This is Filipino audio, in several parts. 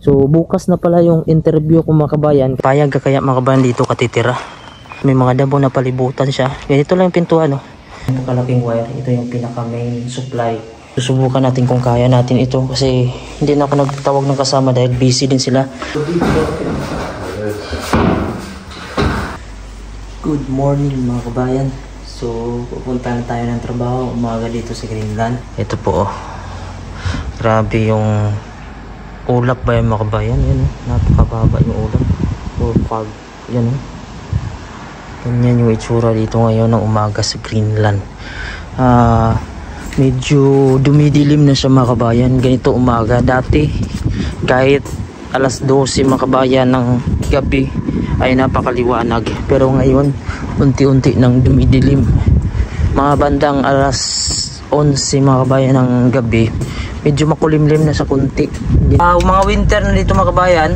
So bukas na pala yung interview ko mga kabayan. Payag ka kaya mga kabayan dito katitira. May mga damo na palibutan siya. Ganito lang yung pintuan, no? Ito kalaking wire. Ito yung pinaka main supply. Susubukan natin kung kaya natin ito kasi hindi na ako nagtawag ng kasama dahil busy din sila. Good morning mga kabayan. So pupunta na tayo ng trabaho umaga dito sa Greenland. Ito po, oh. Grabe yung ulap ba yung mga kabayan. Yan, napakababa yung ulap. Or fog. Yan, oh. Ganyan yung itsura dito ngayon ng umaga sa Greenland. Medyo dumidilim na siya mga kabayan. Ganito umaga. Dati kahit alas 12 mga kabayan ng gabi ay napakaliwanag. Pero ngayon unti-unti nang dumidilim. Mga bandang alas 11 mga kabayan ng gabi, medyo makulimlim na sa kunti. Mga winter na dito mga kabayan.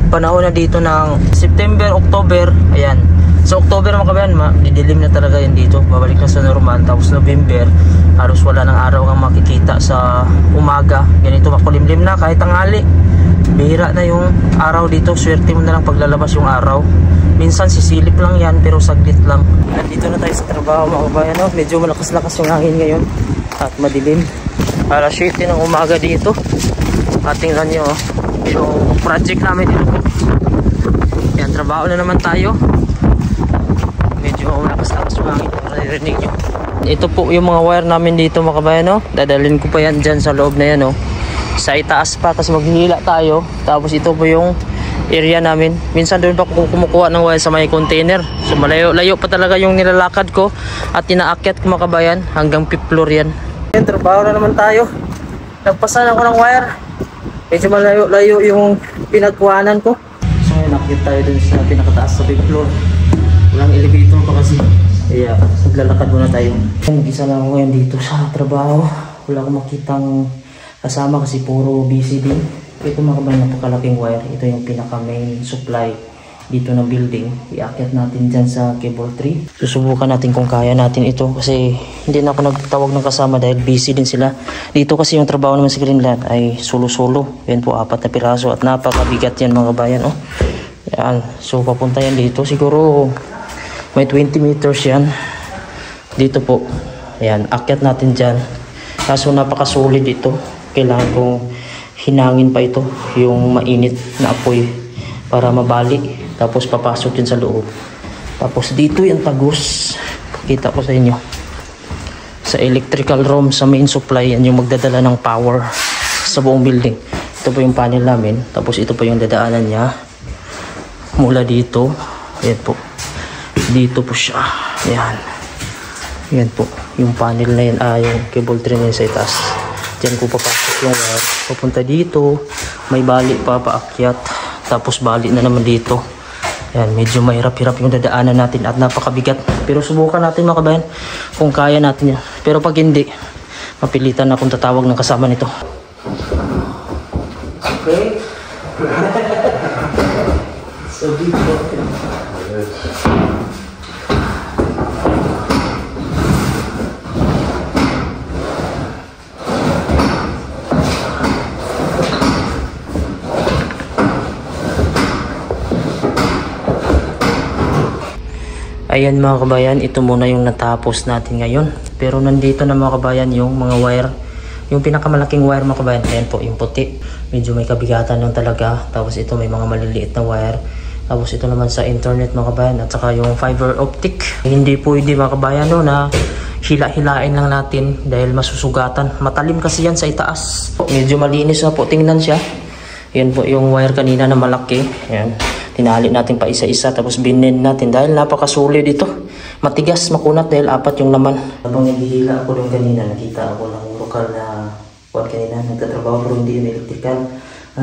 Panahon na dito ng September, October. Ayan. Sa October mga kabayan, didilim na talaga yan dito. Babalik na sa normal. Tapos November, halos wala ng araw kang makikita sa umaga. Ganito makulimlim na kahit tanghali. Bihira na yung araw dito. Swerte mo na lang paglalabas yung araw. Minsan sisilip lang yan pero saglit lang. Nandito na tayo sa trabaho mga kabayan, no? Medyo malakas-lakas yung hangin ngayon at madilim. Alas 7 ng umaga dito. At tingnan nyo, oh, yung project namin dito. Yan, trabaho na naman tayo. Medyo malakas-lakas yung hangin. Naririnig nyo. Ito po yung mga wire namin dito mga kabayan, no? Dadalhin ko pa yan dyan sa loob na yan, no? Sa itaas pa kasi maghihila tayo. Tapos ito po yung area namin. Minsan doon pa kumukuha ng wire sa may container. So malayo-layo pa talaga yung nilalakad ko. At tinaakyat ko mga kabayan hanggang 5th floor yan. Yan, trabaho na naman tayo. Nagpasan ako ng wire. Medyo malayo-layo yung pinagkuhanan ko. So ngayon nakit tayo dun sa pinakataas sa 5th floor. Walang elevator pa kasi. Kaya naglalakad muna tayo. Isa lang ako ngayon dito sa trabaho. Wala akong makitang kasama kasi puro busy din. Ito mga kabayan, napakalaking wire. Ito yung pinaka main supply dito ng building. Iakyat natin dyan sa cable tree. Susubukan natin kung kaya natin ito kasi hindi na ako nagtawag ng kasama dahil busy din sila. Dito kasi yung trabaho naman sa Greenland ay solo-solo. Yan po, 4 na piraso at napakabigat yan mga kabayan. Oh. Yan. So papunta yan dito. Siguro may 20 meters yan. Dito po. Yan. Akyat natin dyan. Kaso napakasolid ito. Kailangan kong hinangin pa ito. Yung mainit na apoy para mabali. Tapos papasok yun sa loob. Tapos dito yung tagos. Pakita ko sa inyo. Sa electrical room, sa main supply, yan yung magdadala ng power sa buong building. Ito po yung panel namin. Tapos ito po yung dadaanan niya. Mula dito. Ayan po. Dito po siya. Ayan. Ayan po. Yung panel na yan. Yung cable tray na yun sa itaas. Diyan ko papasok yung wire. Papunta dito. May bali pa paakyat. Tapos bali na naman dito. Ayan, medyo mahirap-hirap yung dadaanan natin at napakabigat. Pero subukan natin mga kabayan kung kaya natin yan. Pero pag hindi, mapilitan na akong tatawag ng kasama nito. Okay. So dito. Ayan mga kabayan, ito muna yung natapos natin ngayon. Pero nandito na mga kabayan yung mga wire. Yung pinakamalaking wire mga kabayan, ayan po yung puti. Medyo may kabigatan lang talaga. Tapos ito may mga maliliit na wire. Tapos ito naman sa internet mga kabayan. At saka yung fiber optic. Hindi pwede mga kabayan no, na hila-hilain lang natin dahil masusugatan. Matalim kasi yan sa itaas. Medyo malinis na po, tingnan siya. Ayan po yung wire kanina na malaki. Ayan. Tinali natin pa isa-isa tapos binin natin dahil napakasolid ito. Matigas, makunat dahil 4 yung laman. Habang naghihila ako rin kanina, nakita ako ng lokal na kanina, nagtatrabaho pero hindi yung electrical.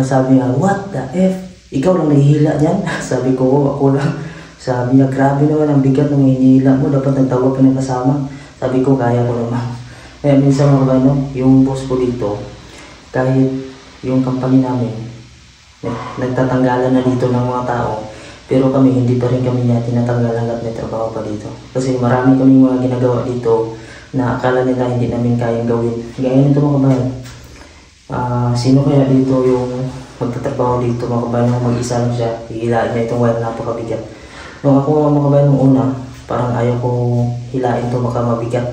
Sabi niya, what the F? Ikaw lang naghihila dyan? Sabi ko, ako lang. Sabi niya, grabe naman ang bigat ng hinihila mo. Dapat nagtawag ka ng kasama. Sabi ko, kaya ko naman. Kaya minsan mga ano, yung boss ko dito, kahit yung company namin, nagtatanggalan na dito ng mga tao, pero kami hindi pa rin kami niya tinatanggalan at may trabaho pa dito kasi marami kaming mga ginagawa dito na akala nila hindi namin kayang gawin. Gaya nito mga kabayan, Sino kaya dito yung magtatrabaho dito mga kabayan nung mag-isa lang siya, hihilain niya itong wire, napakabigat. Nung ako mga kabayan nung una, parang ayaw ko hilain to, baka mabigat.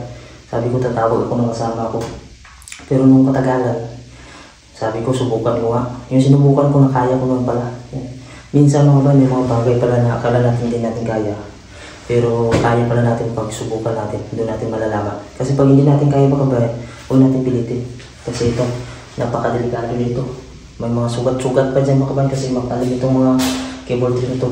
Sabi ko tatawag ako ng kasama ko. Pero nung katagalan, sabi ko subukan ko nga. Yung sinubukan ko na kaya ko naman pala. Minsan mga kabayan, may mga bagay pala na akala natin hindi natin kaya. Pero kaya pala natin pag subukan natin, doon natin malalaman. Kasi pag hindi natin kaya mga kabayan, huwag natin pilitin. Kasi ito, napakadelikado dito. May mga sugat-sugat pa dyan mga kabayan kasi makalig itong mga cable tree nito.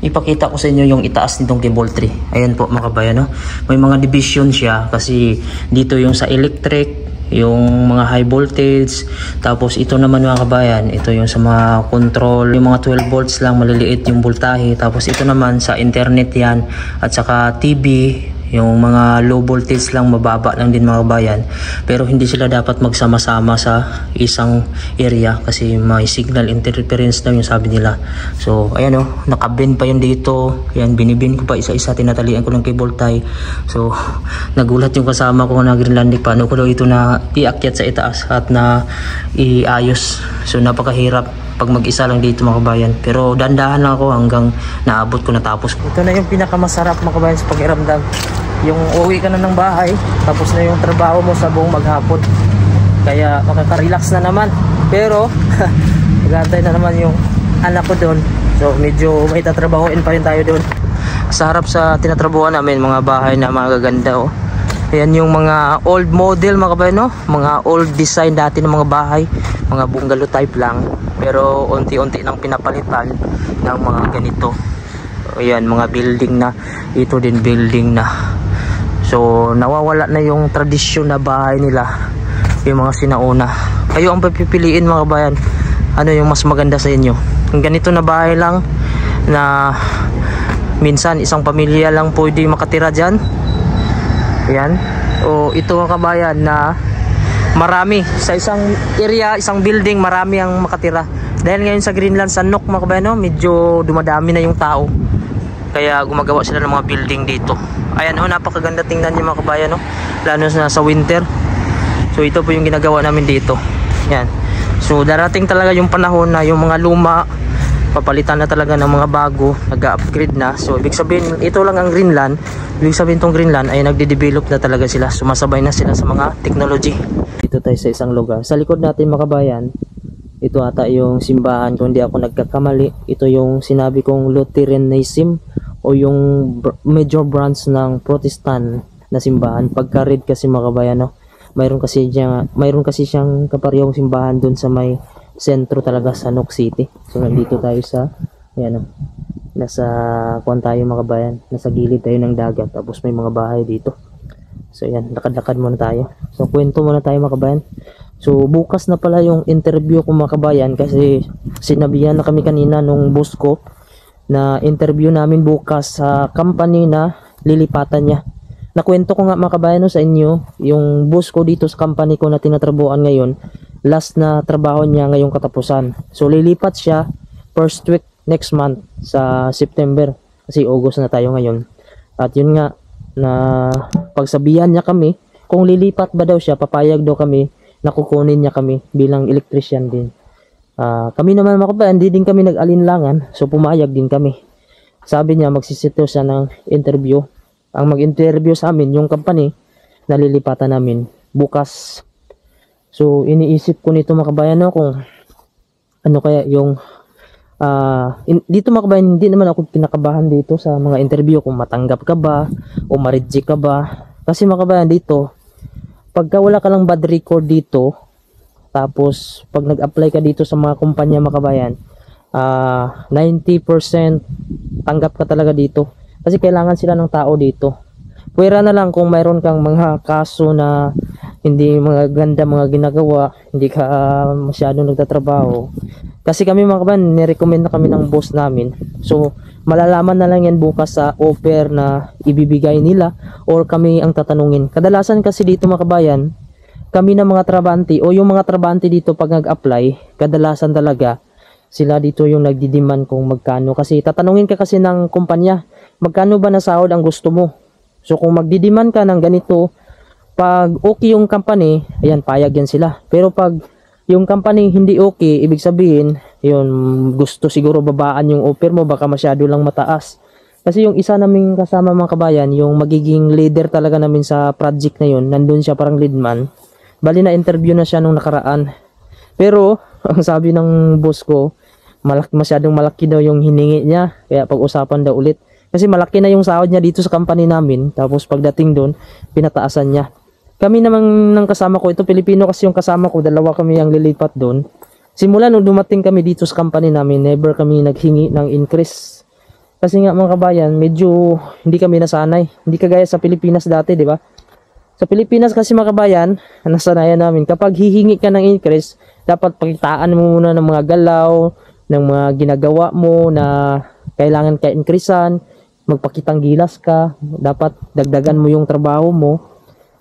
Ipakita ko sa inyo yung itaas nitong cable tree. Ayan po mga kabayan, no? May mga division siya kasi dito yung sa electric, yung mga high voltage, tapos ito naman mga kabayan, ito yung sa mga control, yung mga 12 volts lang, maliliit yung voltahe, tapos ito naman sa internet yan, at saka TV, yung mga low voltage lang, mababa lang din mga kabayan, pero hindi sila dapat magsama-sama sa isang area kasi may signal interference daw yung sabi nila. So ayan o, nakabend pa yun dito, yan binibin ko pa isa-isa, tinatalian ko ng cable tie. So nagulat yung kasama ko na Greenlandic, paano ko daw ito na iakyat sa itaas at na iayos. So napakahirap pag mag-isa lang dito mga kabayan, pero dandahan lang ako hanggang naabot ko, natapos ko. Ito na yung pinakamasarap mga kabayan sa pakiramdam, yung uwi ka na ng bahay tapos na yung trabaho mo sa buong maghapon, kaya makaka-relax na naman. Pero nagantay na naman yung anak ko doon, so medyo may tatrabahoin pa rin tayo doon. Sa harap sa tinatrabuhan namin mga bahay na magaganda oh. Ayan yung mga old model mga kabayan, no? Mga old design dati ng mga bahay, mga bungalow type lang, pero unti-unti nang pinapalitan ng mga ganito. Ayan, mga building na, ito din building na. So nawawala na yung tradisyon na bahay nila, yung mga sinauna. Kayo ang pipiliin mga kabayan, ano yung mas maganda sa inyo? Yung ganito na bahay lang na minsan isang pamilya lang pwede makatira dyan, yan, o ito mga kabayan na marami sa isang area, isang building, marami ang makatira. Dahil ngayon sa Greenland, sa Nuuk mga kabayan, no, medyo dumadami na yung tao, kaya gumagawa sila ng mga building dito. Ayan oh, napakaganda tingnan niyo mga kabayan, no, lalo na sa winter. So ito po yung ginagawa namin dito. Yan, so darating talaga yung panahon na yung mga luma papalitan na talaga ng mga bago, nag-upgrade na. So ibig sabihin, ito lang ang Greenland, ibig sabihin tong Greenland ay nagde-develop na talaga sila, sumasabay na sila sa mga technology. Dito tayo sa isang lugar, sa likod natin mga kabayan, ito ata yung simbahan kung hindi ako nagkakamali. Ito yung sinabi kong Lutheranism o yung major branch ng Protestant na simbahan. Pagka-red kasi mga kabayan, no? Mayroon kasi siyang kaparehong simbahan dun sa may sentro talaga sa Nuuk City. So nandito tayo sa ayan, nasa kuan tayo mga kabayan, nasa gilid tayo ng dagat, tapos may mga bahay dito. So ayan, lakad-lakad muna tayo. So kwento muna tayo mga kabayan. So bukas na pala yung interview ko mga kabayan, kasi sinabihan na kami kanina nung boss ko na interview namin bukas sa company na lilipatan niya. Nakwento ko nga mga kabayan no, sa inyo, yung boss ko dito sa company ko na tinatrabuhan ngayon, last na trabaho niya ngayong katapusan. So lilipat siya first week next month sa September, kasi August na tayo ngayon. At yun nga, na pagsabihan niya kami kung lilipat ba daw siya, papayag daw kami na kukunin niya kami bilang electrician din. Kami naman mga kabayan, hindi din kami nag-alinlangan, so pumayag din kami. Sabi niya magsisito siya ng interview. Ang mag-interview sa amin yung company na lilipatan namin bukas. So iniisip ko nito mga kabayan, no, kung ano kaya yung dito mga kabayan, hindi naman ako kinakabahan dito sa mga interview kung matanggap ka ba o ma-reject ka ba. Kasi mga kabayan dito, pagka wala ka lang bad record dito, tapos pag nag-apply ka dito sa mga kumpanya mga kabayan, 90% tanggap ka talaga dito. Kasi kailangan sila ng tao dito. Pwera na lang kung mayroon kang mga kaso na hindi mga ganda mga ginagawa, hindi ka masyadong nagtatrabaho. Kasi kami mga kabayan, nirecommend na kami ng boss namin. So malalaman na lang yan bukas sa offer na ibibigay nila or kami ang tatanungin. Kadalasan kasi dito mga kabayan, kami na mga trabante o yung mga trabante dito pag nag-apply, kadalasan talaga sila dito yung nagdi-demand kung magkano. Kasi tatanungin ka kasi ng kumpanya, magkano ba na sahod ang gusto mo? So kung magdi-demand ka ng ganito, pag okay yung company, ayan, payag yan sila. Pero pag yung company hindi okay, ibig sabihin, yun, gusto siguro babaan yung offer mo, baka masyado lang mataas. Kasi yung isa naming kasama mga kabayan, yung magiging leader talaga namin sa project na yun, nandun siya parang lead man. Bali na interview na siya nung nakaraan. Pero, ang sabi ng boss ko, masyadong malaki daw yung hiningi niya, kaya pag-usapan daw ulit. Kasi malaki na yung sahod niya dito sa company namin, tapos pagdating doon, pinataasan niya. Kami namang ng kasama ko, ito Pilipino kasi yung kasama ko, dalawa kami ang lilipat doon. Simula nung dumating kami dito sa company namin, never kami naghingi ng increase. Kasi nga mga kabayan, medyo hindi kami nasanay. Hindi kagaya sa Pilipinas dati, di ba? Sa Pilipinas kasi mga kabayan, nasanayan namin, kapag hihingi ka ng increase, dapat pakitaan mo muna ng mga galaw, ng mga ginagawa mo na kailangan ka increasean, magpakitang gilas ka, dapat dagdagan mo yung trabaho mo.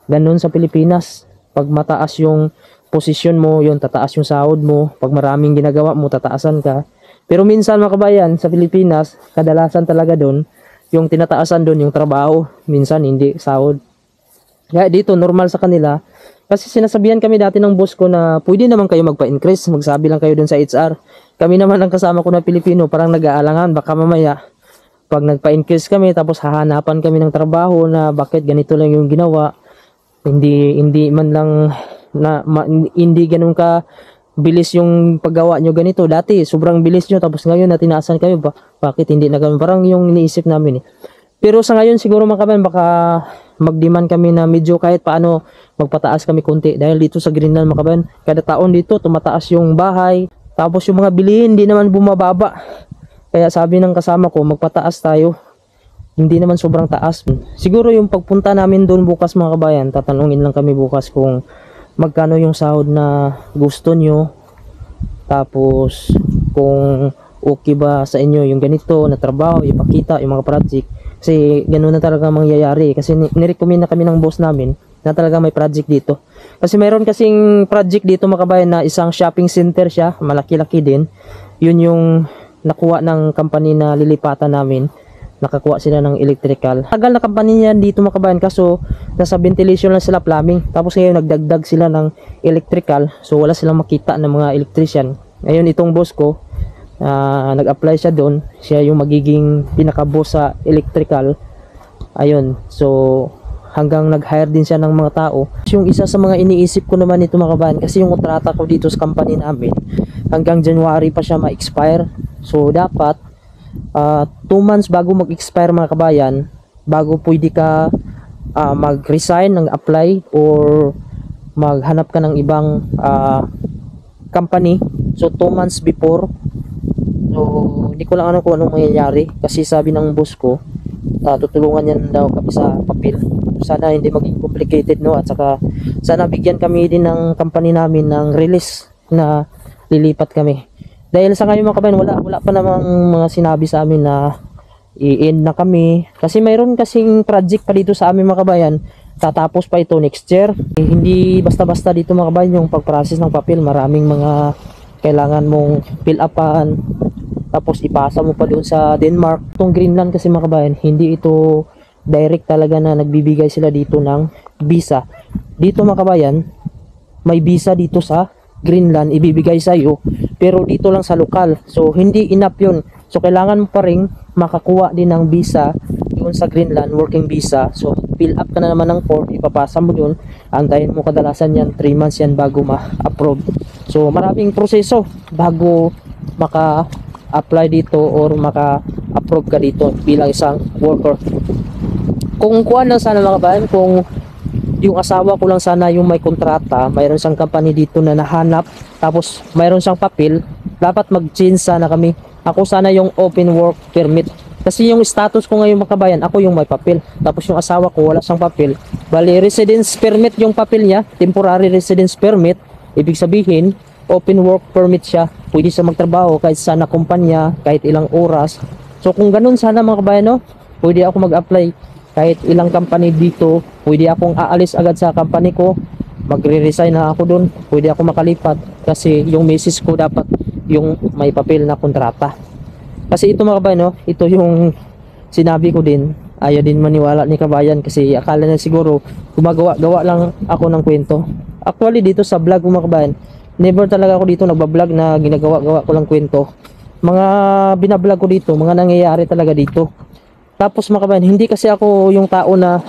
Ganun sa Pilipinas. Pag mataas yung posisyon mo, yun, tataas yung sahod mo. Pag maraming ginagawa mo, tataasan ka. Pero minsan mga kabayan, sa Pilipinas, kadalasan talaga doon, yung tinataasan doon, yung trabaho. Minsan hindi, sahod. Kaya dito, normal sa kanila. Kasi sinasabihan kami dati ng boss ko na pwede naman kayo magpa-increase. Magsabi lang kayo doon sa HR. Kami naman ang kasama ko na Pilipino, parang nag-aalangan. Baka mamaya, pag nagpa-increase kami, tapos hahanapan kami ng trabaho na bakit ganito lang yung ginawa. Hindi man lang hindi ganun ka bilis yung paggawa nyo ganito. Dati sobrang bilis nyo, tapos ngayon na tinaasan kayo, bakit hindi na ganun? Parang yung iniisip namin eh. Pero sa ngayon siguro mga kabayan, baka mag-demand kami na medyo kahit paano magpataas kami konti. Dahil dito sa Greenland mga kabayan, kada taon dito tumataas yung bahay, tapos yung mga bilihin hindi naman bumababa. Kaya sabi ng kasama ko, magpataas tayo. Hindi naman sobrang taas. Siguro yung pagpunta namin doon bukas mga kabayan, tatanungin lang kami bukas kung magkano yung sahod na gusto nyo. Tapos kung okay ba sa inyo yung ganito na trabaho, ipakita yung mga project. Kasi ganoon na talaga mangyayari. Kasi nirecommend na kami ng boss namin na talaga may project dito. Kasi mayroon kasing project dito mga kabayan na isang shopping center siya. Malaki-laki din. Yun yung nakuha ng company na lilipatan namin. Nakakuha sila ng electrical. Tagal na company niyan dito mga kabayan, kaso nasa ventilation lang sila, plumbing. Tapos ngayon nagdagdag sila ng electrical, so wala silang makita ng mga electrician. Ngayon itong boss ko, nag-apply siya doon. Siya yung magiging pinaka-boss sa electrical. Ayun, so hanggang nag-hire din siya ng mga tao. Yung isa sa mga iniisip ko naman ito mga kabayan, kasi yung kontrata ko dito sa company namin, hanggang January pa siya ma-expire. So dapat 2 months bago mag-expire mga kabayan, bago pwede ka mag-resign ng apply or maghanap ka ng ibang company. So 2 months before. So hindi ko lang ano kung anong mangyayari, kasi sabi ng boss ko, tutulungan niya daw kami sa papel. Sana hindi maging complicated, no, at saka sana bigyan kami din ng company namin ng release na lilipat kami. Dahil sa ngayon mga kabayan, wala pa namang mga sinabi sa amin na i-end na kami. Kasi mayroon kasing project pa dito sa amin mga kabayan. Tatapos pa ito next year. Hindi basta-basta dito mga kabayan yung pag-process ng papel. Maraming mga kailangan mong fill upan. Tapos ipasa mo pa doon sa Denmark. Itong Greenland kasi mga kabayan, hindi ito direct talaga na nagbibigay sila dito ng visa. Dito mga kabayan, may visa dito sa Greenland ibibigay sa iyo, pero dito lang sa lokal. So hindi enough yun. So kailangan mo pa rin makakuha din ng visa doon sa Greenland, working visa. So fill up ka na naman ng form, ipapasa mo doon. Antayin mo kadalasan yan 3 months yan bago ma-approve. So maraming proseso bago maka-apply dito or maka-approve ka dito bilang isang worker. Kung kuha lang sana mga kabayan, kung yung asawa ko lang sana yung may kontrata, mayroon siyang company dito na nahanap, tapos mayroon siyang papel, dapat mag-change sana kami. Ako sana yung open work permit. Kasi yung status ko ngayon mga kabayan, ako yung may papel. Tapos yung asawa ko wala siyang papel. Bali, residence permit yung papel niya, temporary residence permit. Ibig sabihin, open work permit siya. Pwede siya magtrabaho kahit sa na kumpanya, kahit ilang oras. So kung ganun sana mga kabayan, no, pwede ako mag-apply. Kahit ilang company dito, pwede akong aalis agad sa company ko, magre-resign na ako doon, pwede ako makalipat, kasi yung misis ko dapat yung may papel na kontrata. Kasi ito mga kabayan, no, ito yung sinabi ko din, ayaw din maniwala ni kabayan, kasi akala niya siguro gumagawa-gawa lang ako ng kwento. Actually dito sa vlog mga kabayan, never talaga ako dito nagbablog na ginagawa-gawa ko lang kwento. Mga binablog ko dito, mga nangyayari talaga dito. Tapos mga kabayan, hindi kasi ako yung tao na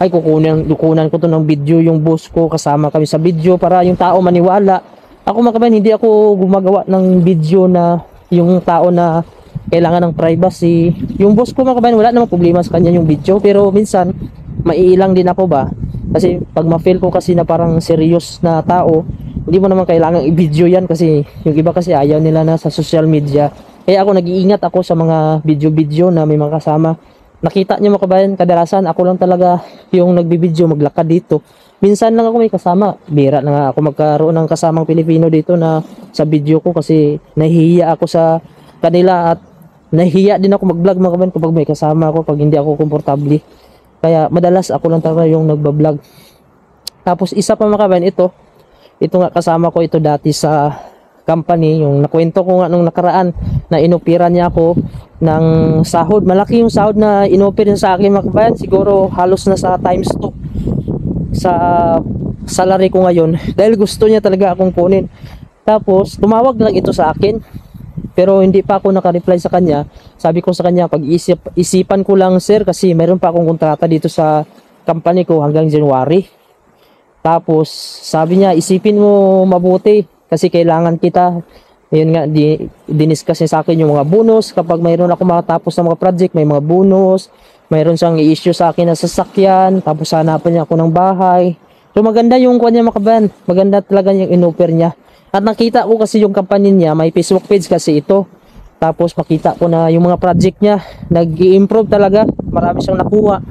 ay kukunan ko to ng video yung boss ko, kasama kami sa video para yung tao maniwala. Ako mga kabayan, hindi ako gumagawa ng video na yung tao na kailangan ng privacy. Yung boss ko mga kabayan, wala namang problema sa kanya yung video, pero minsan maiilang din ako ba, kasi pag ma-feel ko kasi na parang serious na tao, hindi mo naman kailangang i-video yan, kasi yung iba kasi ayaw nila na sa social media. Kaya ako nag-iingat ako sa mga video-video na may mga kasama. Nakita niyo mga kabayan, kadalasan ako lang talaga yung nagbibideo, maglakad dito. Minsan lang ako may kasama, bira na nga ako magkaroon ng kasamang Pilipino dito na sa video ko, kasi nahihiya ako sa kanila at nahihiya din ako mag-vlog mga kabayan kapag may kasama ako, pag hindi ako komportable. Kaya madalas ako lang talaga yung nagbablog. Tapos isa pa mga kabayan, ito nga kasama ko ito dati sa company, yung nakwento ko nga nung nakaraan na inopera niya ako ng sahod. Malaki yung sahod na inopera niya sa akin mga kabayan, siguro halos na sa times 2 sa salary ko ngayon, dahil gusto niya talaga akong kunin. Tapos tumawag lang ito sa akin, pero hindi pa ako naka-reply sa kanya. Sabi ko sa kanya, isipan ko lang sir, kasi meron pa akong kontrata dito sa company ko hanggang January. Tapos sabi niya, isipin mo mabuti kasi kailangan kita. Ayun nga, diniscuss niya sa akin yung mga bonus. Kapag mayroon ako makatapos ng mga project, may mga bonus. Mayroon siyang i-issue sa akin na sasakyan. Tapos hanapan niya ako ng bahay. So maganda yung kanya mga kabayan. Maganda talaga yung in-offer niya. At nakita ko kasi yung company niya, may Facebook page kasi ito. Tapos makita ko na yung mga project niya, nag-i-improve talaga. Marami siyang nakuha.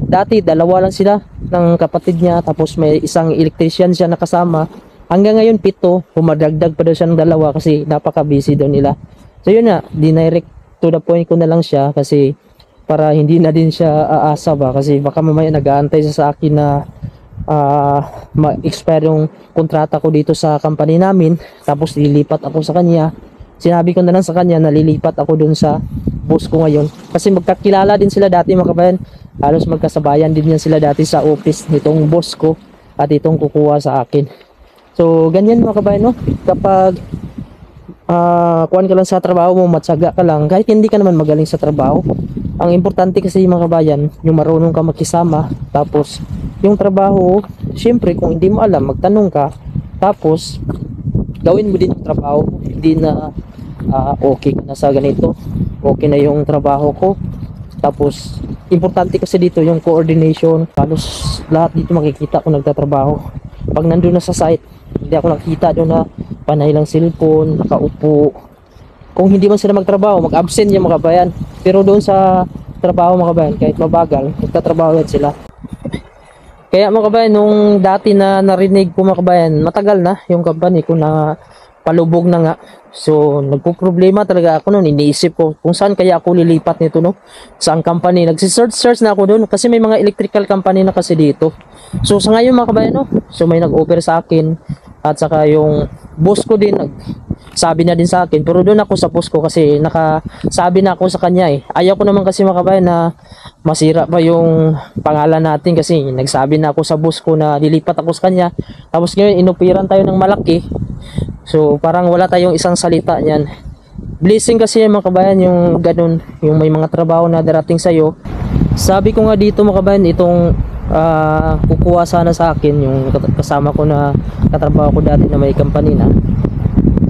Dati, 2 lang sila ng kapatid niya. Tapos may isang electrician siya nakasama. Hanggang ngayon, 7. Pumadagdag pa daw siya ng 2 kasi napaka-busy daw nila. So yun na, dinirect to the point ko na lang siya kasi para hindi na din siya aasa ba. Kasi baka mamaya nag-aantay siya sa akin na ma-expire yung kontrata ko dito sa company namin. Tapos lilipat ako sa kanya. Sinabi ko na lang sa kanya na lilipat ako dun sa boss ko ngayon. Kasi magkakilala din sila dati mga kabayan. Halos magkasabayan din yan sila dati sa office nitong boss ko at itong kukuha sa akin. So ganyan mga kabayan, no? Kapag kuhan ka lang sa trabaho mo, matyaga ka lang, kahit hindi ka naman magaling sa trabaho, ang importante kasi mga kabayan, yung marunong ka makisama. Tapos yung trabaho, syempre kung hindi mo alam, magtanong ka. Tapos gawin mo din yung trabaho. Hindi na okay ka na sa ganito, okay na yung trabaho ko. Tapos importante kasi dito yung coordination. Halos lahat dito makikita kung nagtatrabaho. Pag nandun na sa site, hindi ako nakita doon na panay lang cellphone, nakaupo. Kung hindi man sila magtrabaho, mag-absent yung mga kabayan. Pero doon sa trabaho mga kabayan, kahit mabagal, magtatrabaho yan sila. Kaya mga kabayan, nung dati na narinig ko mga kabayan, matagal na yung company ko na palubog na nga. So nagpo-problema talaga ako noon. Iniisip ko kung saan kaya ako lilipat nito, no? Saan company? Nagsi-search na ako doon kasi may mga electrical company na kasi dito. So sa ngayon mga kabayan, no? So may nag-offer sa akin at saka yung boss ko din sabi na din sa akin, pero doon ako sa boss ko kasi nakasabi na ako sa kanya eh. Ayaw ko naman kasi mga kabayan na masira pa yung pangalan natin kasi nagsabi na ako sa boss ko na lilipat ako sa kanya. Tapos ngayon inupiran tayo ng malaki. So parang wala tayong isang salita niyan. Blessing kasi mga kabayan yung ganun, yung may mga trabaho na darating sa'yo. Sabi ko nga dito mga kabayan, itong kukuha sana sa akin yung kasama ko na katrabaho ko dati na may company na.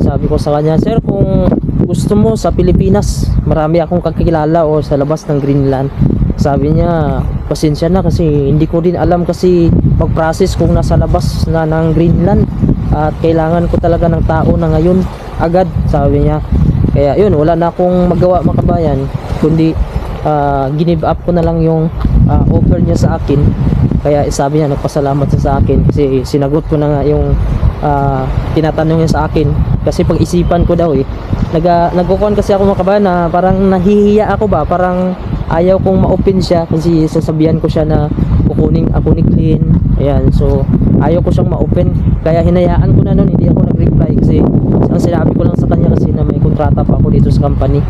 Sabi ko sa kanya, sir, kung gusto mo sa Pilipinas, marami akong kakilala o sa labas ng Greenland. Sabi niya, pasensya na kasi hindi ko din alam kasi mag-process kung nasa labas na ng Greenland at kailangan ko talaga ng tao na ngayon agad, sabi niya. Kaya yun, wala na akong magawa mga kabayan, kundi ginive up ko na lang yung offer niya sa akin. Kaya sabi niya, nagpasalamat siya sa akin kasi sinagot ko na nga yung tinatanong niya sa akin. Kasi pag-isipan ko daw nagkukuhan kasi ako mga kabayan na parang nahihiya ako ba, parang ayaw kong ma-open siya kasi sasabihan ko siya na kukunin ako ni Glenn. Ayan, so ayaw ko siyang ma-open, kaya hinayaan ko na nun, hindi ako nag-reply kasi ang sinabi ko lang sa kanya kasi na may kontrata pa ako dito sa company.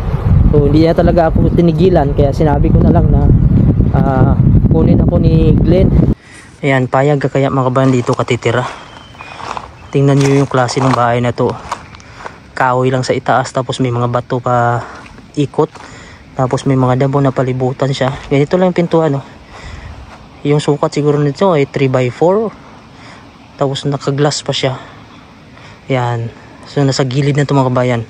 So hindi niya talaga ako tinigilan, kaya sinabi ko na lang na kunin ako ni Glenn. Ayan, payag ka kaya mga kabayan dito katitira. Tingnan nyo yung klase ng bahay na to. Kahoy lang sa itaas, tapos may mga bato pa ikot, tapos may mga damo na palibutan siya. Ganito lang yung pintuan, no? Yung sukat siguro nito ay 3x4, tapos nakaglass pa siya. Yan, so nasa gilid na ito mga kabayan.